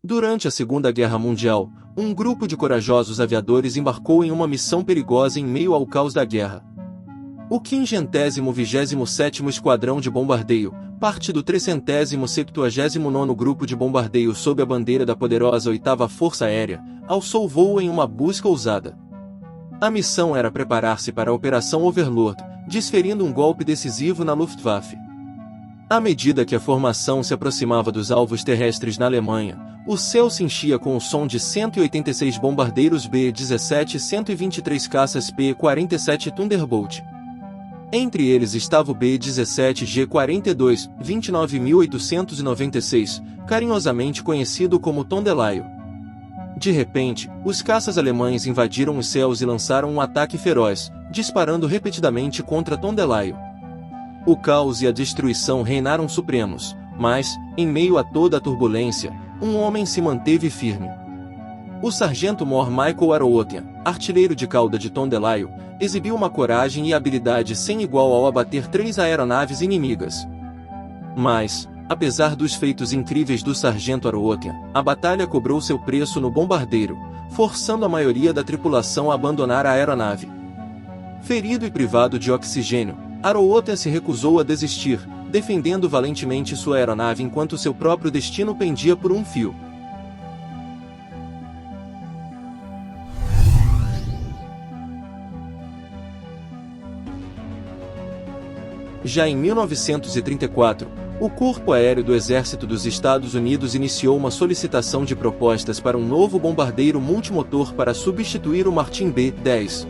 Durante a Segunda Guerra Mundial, um grupo de corajosos aviadores embarcou em uma missão perigosa em meio ao caos da guerra. O 527º Esquadrão de Bombardeio, parte do 379º Grupo de Bombardeio sob a bandeira da poderosa 8ª Força Aérea, alçou voo em uma busca ousada. A missão era preparar-se para a Operação Overlord, desferindo um golpe decisivo na Luftwaffe. À medida que a formação se aproximava dos alvos terrestres na Alemanha, o céu se enchia com o som de 186 bombardeiros B-17 e 123 caças P-47 Thunderbolt. Entre eles estava o B-17 G-42, 29.896, carinhosamente conhecido como Tondelaio. De repente, os caças alemães invadiram os céus e lançaram um ataque feroz, disparando repetidamente contra Tondelaio. O caos e a destruição reinaram supremos, mas, em meio a toda a turbulência, um homem se manteve firme. O sargento-mor Michael Arootian, artilheiro de cauda de Tondelaio, exibiu uma coragem e habilidade sem igual ao abater 3 aeronaves inimigas. Mas, apesar dos feitos incríveis do sargento Arootian, a batalha cobrou seu preço no bombardeiro, forçando a maioria da tripulação a abandonar a aeronave. Ferido e privado de oxigênio, Arootian se recusou a desistir, defendendo valentemente sua aeronave enquanto seu próprio destino pendia por um fio. Já em 1934, o Corpo Aéreo do Exército dos Estados Unidos iniciou uma solicitação de propostas para um novo bombardeiro multimotor para substituir o Martin B-10.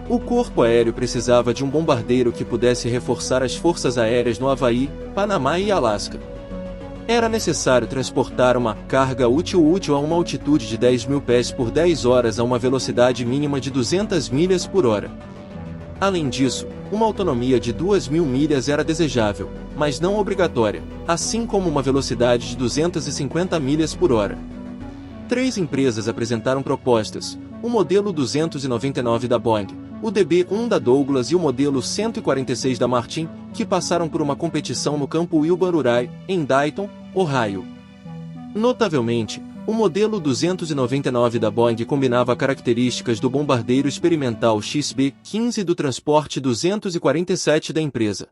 O Corpo Aéreo precisava de um bombardeiro que pudesse reforçar as forças aéreas no Havaí, Panamá e Alasca. Era necessário transportar uma carga útil a uma altitude de 10.000 pés por 10 horas a uma velocidade mínima de 200 milhas por hora. Além disso, uma autonomia de 2.000 milhas era desejável, mas não obrigatória, assim como uma velocidade de 250 milhas por hora. 3 empresas apresentaram propostas: o modelo 299 da Boeing, o DB-1 da Douglas e o modelo 146 da Martin, que passaram por uma competição no campo Wilbur-Uri, em Dayton, Ohio. Notavelmente, o modelo 299 da Boeing combinava características do bombardeiro experimental XB-15 do transporte 247 da empresa.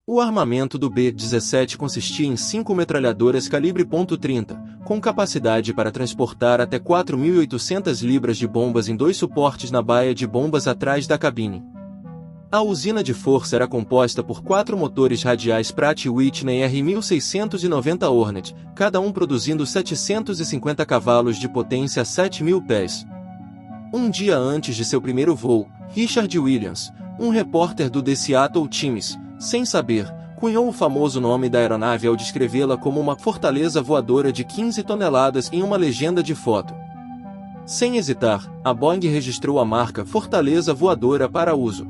O armamento do B-17 consistia em 5 metralhadoras calibre .30, com capacidade para transportar até 4.800 libras de bombas em 2 suportes na baia de bombas atrás da cabine. A usina de força era composta por 4 motores radiais Pratt & Whitney R1690 Hornet, cada um produzindo 750 cavalos de potência a 7.000 pés. Um dia antes de seu primeiro voo, Richard Williams, um repórter do The Seattle Times, sem saber, cunhou o famoso nome da aeronave ao descrevê-la como uma fortaleza voadora de 15 toneladas em uma legenda de foto. Sem hesitar, a Boeing registrou a marca Fortaleza Voadora para uso.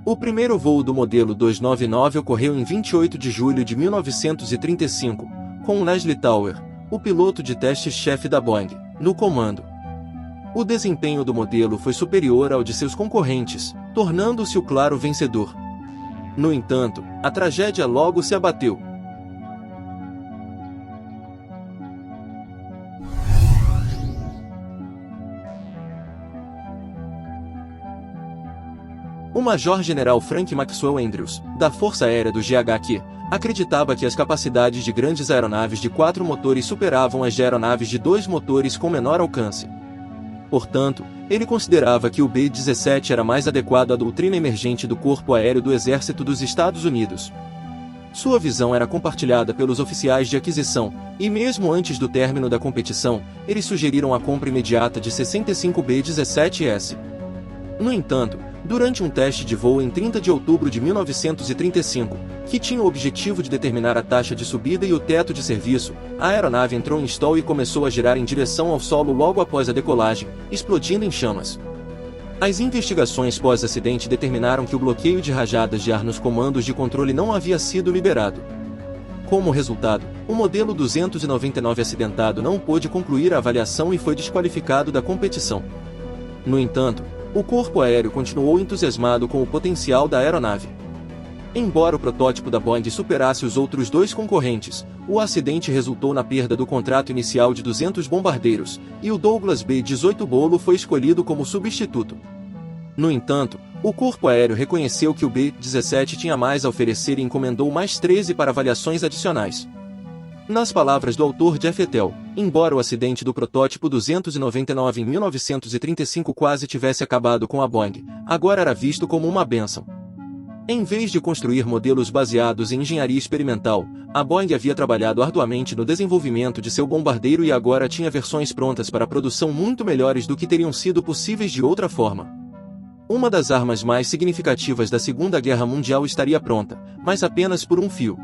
O primeiro voo do modelo 299 ocorreu em 28 de julho de 1935, com Leslie Tower, o piloto de teste-chefe da Boeing, no comando. O desempenho do modelo foi superior ao de seus concorrentes, tornando-se o claro vencedor. No entanto, a tragédia logo se abateu. O Major-General Frank Maxwell Andrews, da Força Aérea do GHQ, acreditava que as capacidades de grandes aeronaves de 4 motores superavam as de aeronaves de 2 motores com menor alcance. Portanto, ele considerava que o B-17 era mais adequado à doutrina emergente do Corpo Aéreo do Exército dos Estados Unidos. Sua visão era compartilhada pelos oficiais de aquisição, e mesmo antes do término da competição, eles sugeriram a compra imediata de 65 B-17S. No entanto, durante um teste de voo em 30 de outubro de 1935, que tinha o objetivo de determinar a taxa de subida e o teto de serviço, a aeronave entrou em stall e começou a girar em direção ao solo logo após a decolagem, explodindo em chamas. As investigações pós-acidente determinaram que o bloqueio de rajadas de ar nos comandos de controle não havia sido liberado. Como resultado, o modelo 299 acidentado não pôde concluir a avaliação e foi desqualificado da competição. No entanto, o Corpo Aéreo continuou entusiasmado com o potencial da aeronave. Embora o protótipo da Boeing superasse os outros dois concorrentes, o acidente resultou na perda do contrato inicial de 200 bombardeiros, e o Douglas B-18 Bolo foi escolhido como substituto. No entanto, o Corpo Aéreo reconheceu que o B-17 tinha mais a oferecer e encomendou mais 13 para avaliações adicionais. Nas palavras do autor Jeff Ethel, embora o acidente do protótipo 299 em 1935 quase tivesse acabado com a Boeing, agora era visto como uma bênção. Em vez de construir modelos baseados em engenharia experimental, a Boeing havia trabalhado arduamente no desenvolvimento de seu bombardeiro e agora tinha versões prontas para produção muito melhores do que teriam sido possíveis de outra forma. Uma das armas mais significativas da Segunda Guerra Mundial estaria pronta, mas apenas por um fio.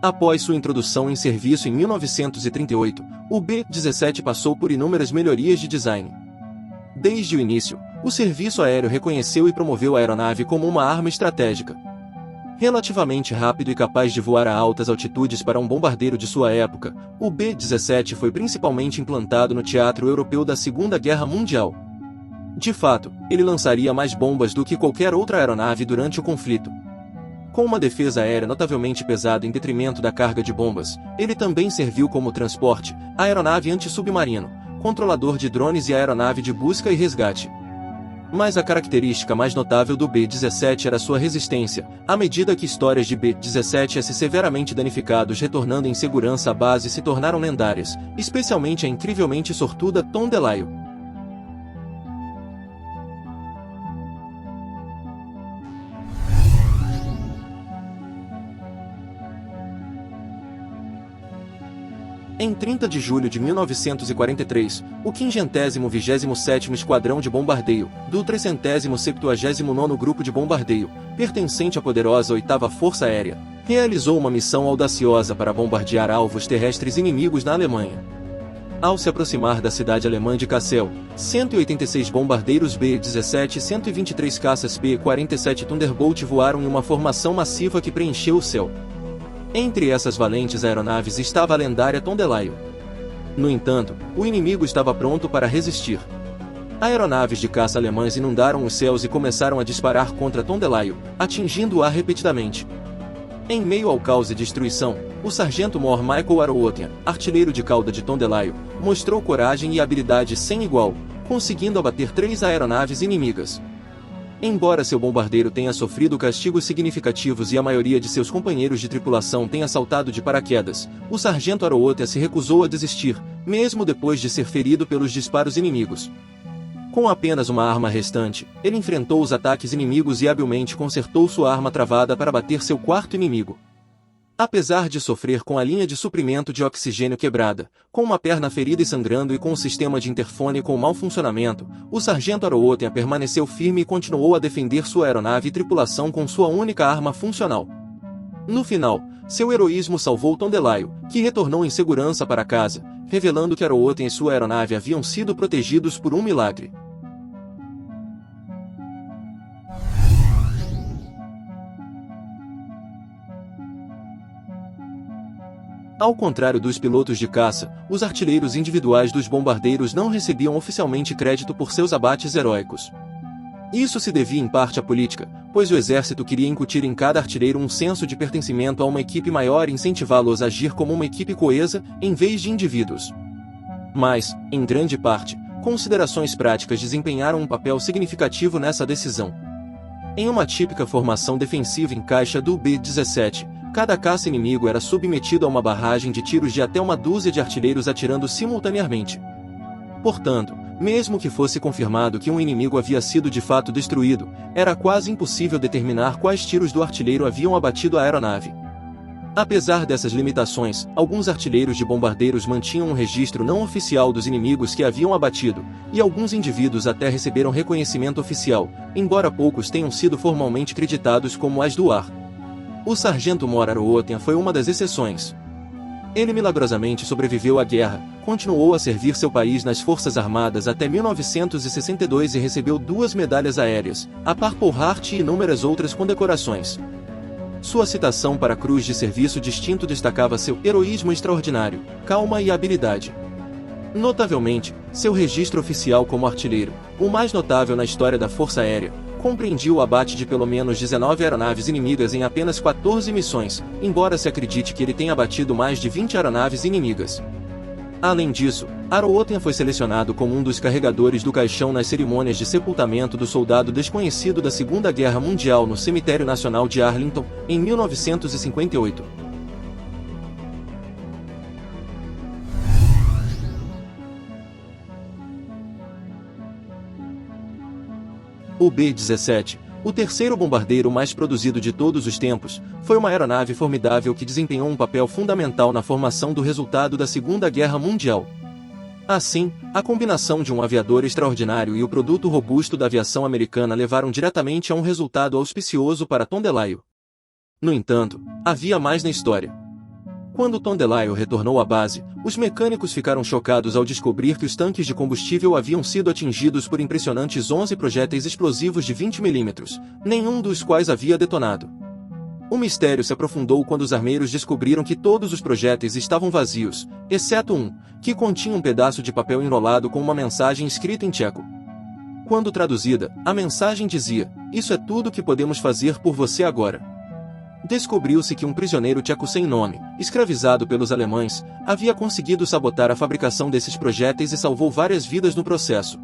Após sua introdução em serviço em 1938, o B-17 passou por inúmeras melhorias de design. Desde o início, o Serviço Aéreo reconheceu e promoveu a aeronave como uma arma estratégica. Relativamente rápido e capaz de voar a altas altitudes para um bombardeiro de sua época, o B-17 foi principalmente implantado no teatro europeu da Segunda Guerra Mundial. De fato, ele lançaria mais bombas do que qualquer outra aeronave durante o conflito. Com uma defesa aérea notavelmente pesada em detrimento da carga de bombas, ele também serviu como transporte, aeronave anti-submarino, controlador de drones e aeronave de busca e resgate. Mas a característica mais notável do B-17 era sua resistência, à medida que histórias de B-17S severamente danificados retornando em segurança à base se tornaram lendárias, especialmente a incrivelmente sortuda Tom DeLisle. Em 30 de julho de 1943, o 527º Esquadrão de Bombardeio, do 379º Grupo de Bombardeio, pertencente à poderosa 8ª Força Aérea, realizou uma missão audaciosa para bombardear alvos terrestres inimigos na Alemanha. Ao se aproximar da cidade alemã de Kassel, 186 bombardeiros B-17 e 123 caças P-47 Thunderbolt voaram em uma formação massiva que preencheu o céu. Entre essas valentes aeronaves estava a lendária Tom DeLisle. No entanto, o inimigo estava pronto para resistir. Aeronaves de caça alemãs inundaram os céus e começaram a disparar contra Tom DeLisle, atingindo-a repetidamente. Em meio ao caos e destruição, o sargento-mor Michael Arrowothian, artilheiro de cauda de Tom DeLisle, mostrou coragem e habilidade sem igual, conseguindo abater 3 aeronaves inimigas. Embora seu bombardeiro tenha sofrido castigos significativos e a maioria de seus companheiros de tripulação tenha saltado de paraquedas, o sargento Arrowothian se recusou a desistir, mesmo depois de ser ferido pelos disparos inimigos. Com apenas uma arma restante, ele enfrentou os ataques inimigos e habilmente consertou sua arma travada para bater seu quarto inimigo. Apesar de sofrer com a linha de suprimento de oxigênio quebrada, com uma perna ferida e sangrando e com o sistema de interfone com mau funcionamento, o sargento Arrowothian permaneceu firme e continuou a defender sua aeronave e tripulação com sua única arma funcional. No final, seu heroísmo salvou Tom DeLisle, que retornou em segurança para casa, revelando que Arrowothian e sua aeronave haviam sido protegidos por um milagre. Ao contrário dos pilotos de caça, os artilheiros individuais dos bombardeiros não recebiam oficialmente crédito por seus abates heróicos. Isso se devia em parte à política, pois o exército queria incutir em cada artilheiro um senso de pertencimento a uma equipe maior e incentivá-los a agir como uma equipe coesa, em vez de indivíduos. Mas, em grande parte, considerações práticas desempenharam um papel significativo nessa decisão. Em uma típica formação defensiva em caixa do B-17, cada caça inimigo era submetido a uma barragem de tiros de até uma dúzia de artilheiros atirando simultaneamente. Portanto, mesmo que fosse confirmado que um inimigo havia sido de fato destruído, era quase impossível determinar quais tiros do artilheiro haviam abatido a aeronave. Apesar dessas limitações, alguns artilheiros de bombardeiros mantinham um registro não oficial dos inimigos que haviam abatido, e alguns indivíduos até receberam reconhecimento oficial, embora poucos tenham sido formalmente creditados como as do ar. O sargento-mor Arrowothian foi uma das exceções. Ele milagrosamente sobreviveu à guerra, continuou a servir seu país nas Forças Armadas até 1962 e recebeu 2 medalhas aéreas, a Purple Heart e inúmeras outras condecorações. Sua citação para a Cruz de Serviço Distinto destacava seu heroísmo extraordinário, calma e habilidade. Notavelmente, seu registro oficial como artilheiro, o mais notável na história da Força Aérea, compreendia o abate de pelo menos 19 aeronaves inimigas em apenas 14 missões, embora se acredite que ele tenha abatido mais de 20 aeronaves inimigas. Além disso, Arootnia foi selecionado como um dos carregadores do caixão nas cerimônias de sepultamento do soldado desconhecido da Segunda Guerra Mundial no Cemitério Nacional de Arlington, em 1958. O B-17, o terceiro bombardeiro mais produzido de todos os tempos, foi uma aeronave formidável que desempenhou um papel fundamental na formação do resultado da Segunda Guerra Mundial. Assim, a combinação de um aviador extraordinário e o produto robusto da aviação americana levaram diretamente a um resultado auspicioso para Tom DeLisle. No entanto, havia mais na história. Quando Tom DeLisle retornou à base, os mecânicos ficaram chocados ao descobrir que os tanques de combustível haviam sido atingidos por impressionantes 11 projéteis explosivos de 20 mm, nenhum dos quais havia detonado. O mistério se aprofundou quando os armeiros descobriram que todos os projéteis estavam vazios, exceto um, que continha um pedaço de papel enrolado com uma mensagem escrita em tcheco. Quando traduzida, a mensagem dizia: "Isso é tudo que podemos fazer por você agora." Descobriu-se que um prisioneiro tcheco sem nome, escravizado pelos alemães, havia conseguido sabotar a fabricação desses projéteis e salvou várias vidas no processo.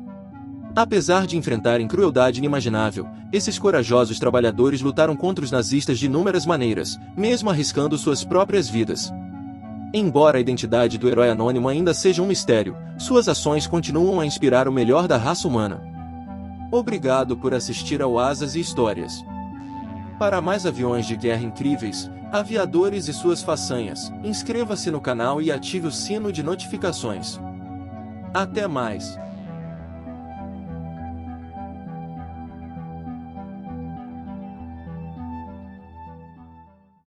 Apesar de enfrentarem crueldade inimaginável, esses corajosos trabalhadores lutaram contra os nazistas de inúmeras maneiras, mesmo arriscando suas próprias vidas. Embora a identidade do herói anônimo ainda seja um mistério, suas ações continuam a inspirar o melhor da raça humana. Obrigado por assistir ao Asas e Histórias. Para mais aviões de guerra incríveis, aviadores e suas façanhas, inscreva-se no canal e ative o sino de notificações. Até mais!